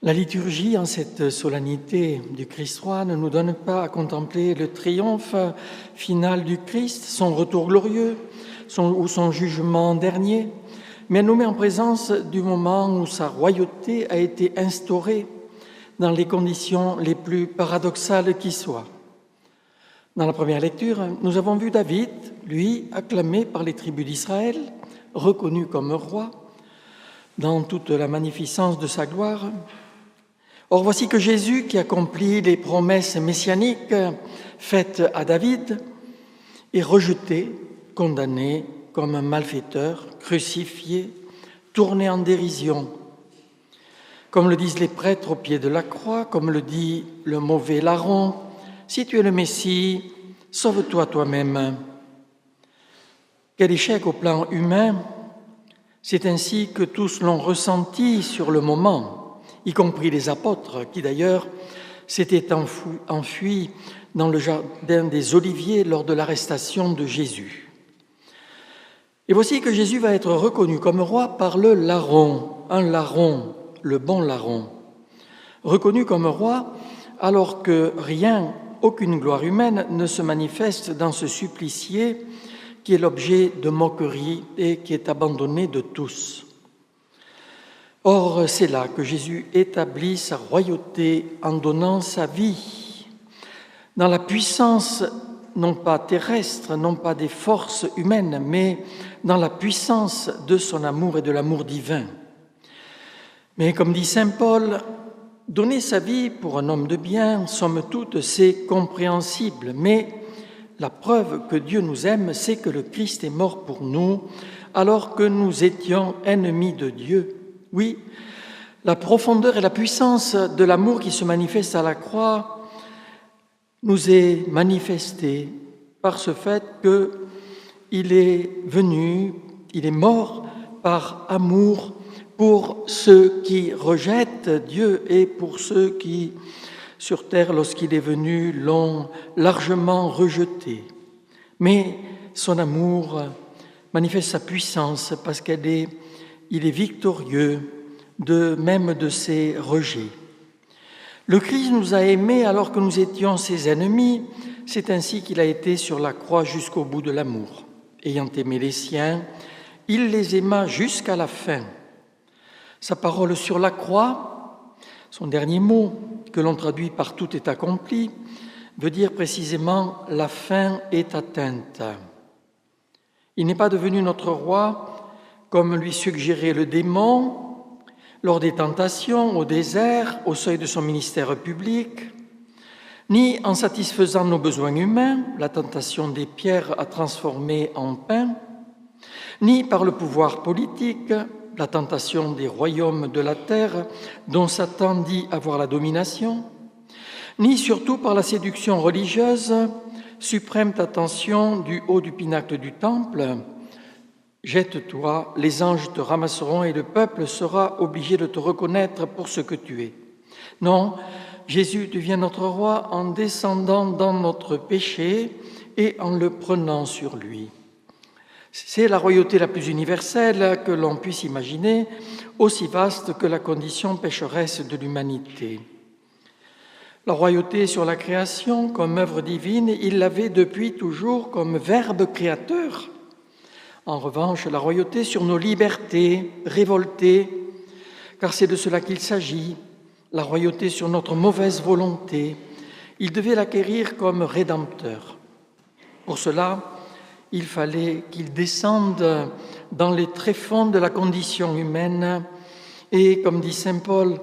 La liturgie, en cette solennité du Christ roi, ne nous donne pas à contempler le triomphe final du Christ, son retour glorieux ou son jugement dernier, mais elle nous met en présence du moment où sa royauté a été instaurée dans les conditions les plus paradoxales qui soient. Dans la première lecture, nous avons vu David, lui, acclamé par les tribus d'Israël, reconnu comme roi, dans toute la magnificence de sa gloire. Or, voici que Jésus, qui accomplit les promesses messianiques faites à David, est rejeté, condamné comme un malfaiteur, crucifié, tourné en dérision. Comme le disent les prêtres au pied de la croix, comme le dit le mauvais larron, « Si tu es le Messie, sauve-toi toi-même ». Quel échec au plan humain! C'est ainsi que tous l'ont ressenti sur le moment, y compris les apôtres, qui d'ailleurs s'étaient enfuis dans le jardin des Oliviers lors de l'arrestation de Jésus. Et voici que Jésus va être reconnu comme roi par le larron, un larron, le bon larron. Reconnu comme roi alors que rien, aucune gloire humaine ne se manifeste dans ce supplicié qui est l'objet de moquerie et qui est abandonné de tous. Or, c'est là que Jésus établit sa royauté en donnant sa vie, dans la puissance non pas terrestre, non pas des forces humaines, mais dans la puissance de son amour et de l'amour divin. Mais comme dit saint Paul, donner sa vie pour un homme de bien, somme toute, c'est compréhensible, mais la preuve que Dieu nous aime, c'est que le Christ est mort pour nous, alors que nous étions ennemis de Dieu. Oui, la profondeur et la puissance de l'amour qui se manifeste à la croix nous est manifestée par ce fait qu'il est venu, il est mort par amour pour ceux qui rejettent Dieu et pour ceux qui, sur terre, lorsqu'il est venu, l'ont largement rejeté. Mais son amour manifeste sa puissance parce qu'il est victorieux même de ses rejets. Le Christ nous a aimés alors que nous étions ses ennemis. C'est ainsi qu'il a été sur la croix jusqu'au bout de l'amour. Ayant aimé les siens, il les aima jusqu'à la fin. Sa parole sur la croix, son dernier mot, que l'on traduit par « tout est accompli », veut dire précisément « la fin est atteinte ». Il n'est pas devenu notre roi comme lui suggérait le démon lors des tentations au désert, au seuil de son ministère public, ni en satisfaisant nos besoins humains, la tentation des pierres à transformer en pain, ni par le pouvoir politique, la tentation des royaumes de la terre dont Satan dit avoir la domination, ni surtout par la séduction religieuse, suprême tentation du haut du pinacle du temple. Jette-toi, les anges te ramasseront et le peuple sera obligé de te reconnaître pour ce que tu es. Non, Jésus devient notre roi en descendant dans notre péché et en le prenant sur lui. C'est la royauté la plus universelle que l'on puisse imaginer, aussi vaste que la condition pécheresse de l'humanité. La royauté sur la création comme œuvre divine, il l'avait depuis toujours comme verbe créateur. En revanche, la royauté sur nos libertés révoltées, car c'est de cela qu'il s'agit, la royauté sur notre mauvaise volonté, il devait l'acquérir comme rédempteur. Pour cela, il fallait qu'il descende dans les tréfonds de la condition humaine et, comme dit saint Paul,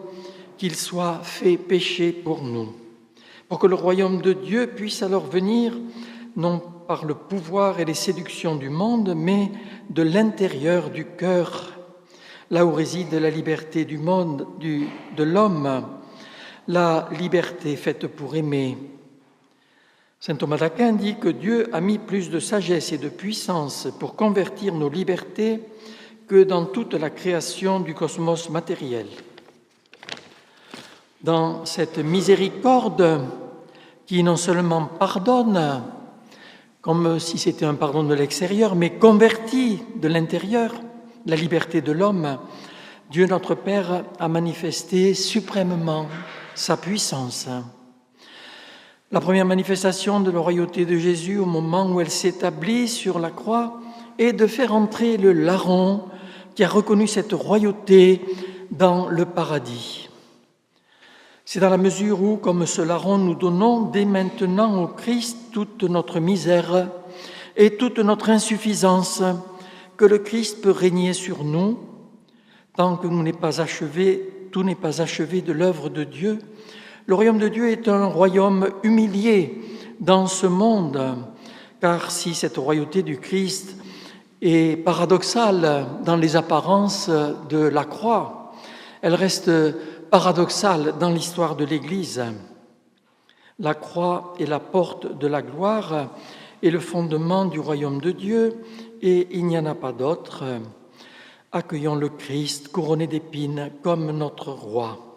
qu'il soit fait péché pour nous, pour que le royaume de Dieu puisse alors venir, non par le pouvoir et les séductions du monde, mais de l'intérieur du cœur, là où réside la liberté du monde, de l'homme, la liberté faite pour aimer. Saint Thomas d'Aquin dit que Dieu a mis plus de sagesse et de puissance pour convertir nos libertés que dans toute la création du cosmos matériel. Dans cette miséricorde qui non seulement pardonne, comme si c'était un pardon de l'extérieur, mais convertit de l'intérieur la liberté de l'homme, Dieu notre Père a manifesté suprêmement sa puissance. La première manifestation de la royauté de Jésus au moment où elle s'établit sur la croix est de faire entrer le larron qui a reconnu cette royauté dans le paradis. C'est dans la mesure où, comme ce larron, nous donnons dès maintenant au Christ toute notre misère et toute notre insuffisance, que le Christ peut régner sur nous, tant que tout n'est pas achevé de l'œuvre de Dieu. Le royaume de Dieu est un royaume humilié dans ce monde, car si cette royauté du Christ est paradoxale dans les apparences de la croix, elle reste paradoxale dans l'histoire de l'Église. La croix est la porte de la gloire et le fondement du royaume de Dieu, et il n'y en a pas d'autre. Accueillons le Christ couronné d'épines comme notre roi.